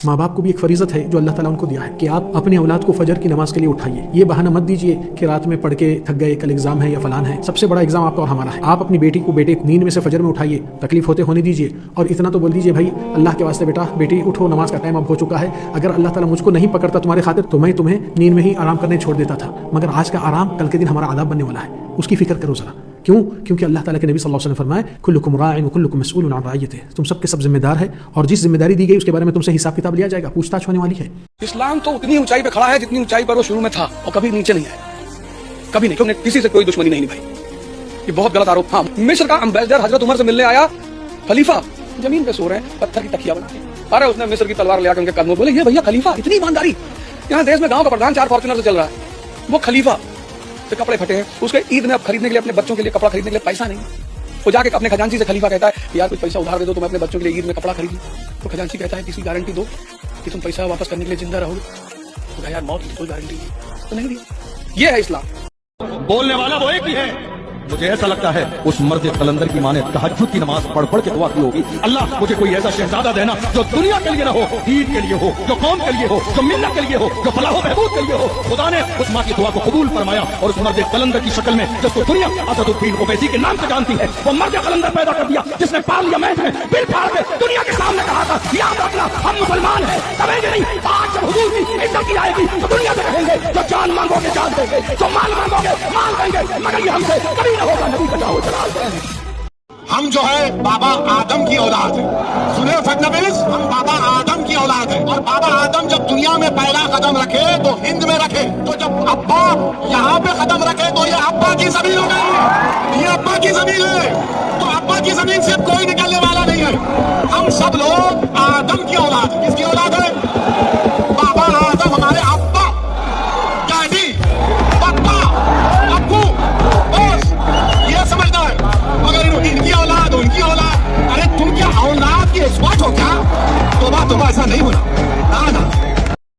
माँ बाप को भी एक फरीजत है जो अल्लाह ताला उनको दिया है कि आप अपने औलाद को फजर की नमाज के लिए उठाइए। ये बहाना मत दीजिए कि रात में पढ़ के थक गए, कल एग्जाम है या फलान है। सबसे बड़ा एग्जाम आपका और हमारा है। आप अपनी बेटी को बेटे नींद में से फजर में उठाइए, तकलीफ होने दीजिए, और इतना तो बोल दीजिए भाई अल्लाह के वास्ते बेटा बेटी उठो, नमाज का टाइम अब हो चुका है। अगर अल्लाह ताला मुझको नहीं पकड़ता तुम्हारे खातिर तो मैं तुम्हें नींद में ही आराम करने छोड़ देता था, मगर आज का आराम कल के दिन हमारा आदाब बनने वाला है, उसकी फिक्र करो जरा। क्यों? क्योंकि अल्लाह ताला के नबी सल्लल्लाहु अलैहि वसल्लम फरमाए कुल्लुकुम राइन व कुल्लुकुम मसऊलुन अन रअयतिही, तुम सबके सब जिम्मेदार है और जिस जिम्मेदारी दी गई उसके बारे में तुमसे हिसाब किताब लिया जाएगा, पूछताछ होने वाली है। इस्लाम तो उतनी ऊंचाई पे खड़ा है जितनी ऊंचाई पर वो शुरू में था, और कभी नीचे नहीं आया, कभी नहीं, क्योंकि किसी से कोई दुश्मनी नहीं निभाई। ये बहुत गलत आरोप। हाँ, मिस्र का अम्बेसडर हजरत उमर से मिलने आया, खलीफा जमीन पे सो रहे हैं, पत्थर की तकिया बना के। अरे उसने मिस्र की तलवार ले आकर उनके कदमों बोले, ये भैया खलीफा, इतनी ईमानदारी। यहाँ देश में गांव का प्रधान 4 फॉर्च्यूनर से चल रहा है, वो खलीफा से कपड़े फटे हैं, उसके ईद में अब खरीदने के लिए अपने बच्चों के लिए कपड़ा खरीदने के लिए पैसा नहीं। वो जाके अपने खजांची से खलीफा कहता है यार कुछ पैसा उधार दे दो तो मैं अपने बच्चों के लिए ईद में कपड़ा खरीदूं। तो खजांची कहता है किसी गारंटी दो कि तुम पैसा वापस करने के लिए जिंदा रहोगे। तो कहा यार मौत की कोई गारंटी नहीं, तो नहीं दी। ये है इस्लाम। बोलने वाला वो एक ही है। मुझे ऐसा लगता है उस मर्द कलंदर की माँ ने तहज्जुद की नमाज पढ़ पढ़ के दुआ की होगी, अल्लाह मुझे कोई ऐसा शहजादा देना जो दुनिया के लिए ना हो, दीन के लिए हो, जो कौम के लिए हो, जो मिल्लत के लिए हो, जो फलाह व बहबूद के लिए हो। खुदा ने उस माँ की दुआ को कबूल फरमाया और उस मर्द कलंदर की शक्ल में जिसको दुनिया असदुद्दीन ओवैसी के नाम से जानती है, वो मर्द कलंदर पैदा कर दिया जिसने पार्लियामेंट में बिल फाड़ के दुनिया के सामने कहा था याद रखना हम मुसलमान हैं, समझे नहीं। आज जब हुजूर की इज्जत की जाएगी तो दुनिया से कहेंगे जो जान मांगोगे जान देंगे, जो माल मांगोगे माल देंगे, मगर ये हमसे कभी न होगा। नबी का हम जो है बाबा आदम की औलाद है। सुने फटनवीस, हम बाबा आदम की औलाद है। और बाबा आदम जब दुनिया में पहला कदम रखे तो हिंद में रखे, तो जब अब्बा यहाँ पे कदम रखे तो ये अब्बा की जमीन हो गई, ये अब्बा की जमीन है। तो अब्बा की जमीन से कोई निकलने वाला नहीं है। हम सब लोग आदम की औलाद है। किसकी औलाद है? बाबा आदम हमारे अब्बा, डैडी, पप्पा, अब्बू, बॉस, ये समझना है। मगर इनकी औलाद उनकी औलाद, अरे तुम क्या औलाद की एक्सपर्ट हो क्या? तोबा ऐसा नहीं होना।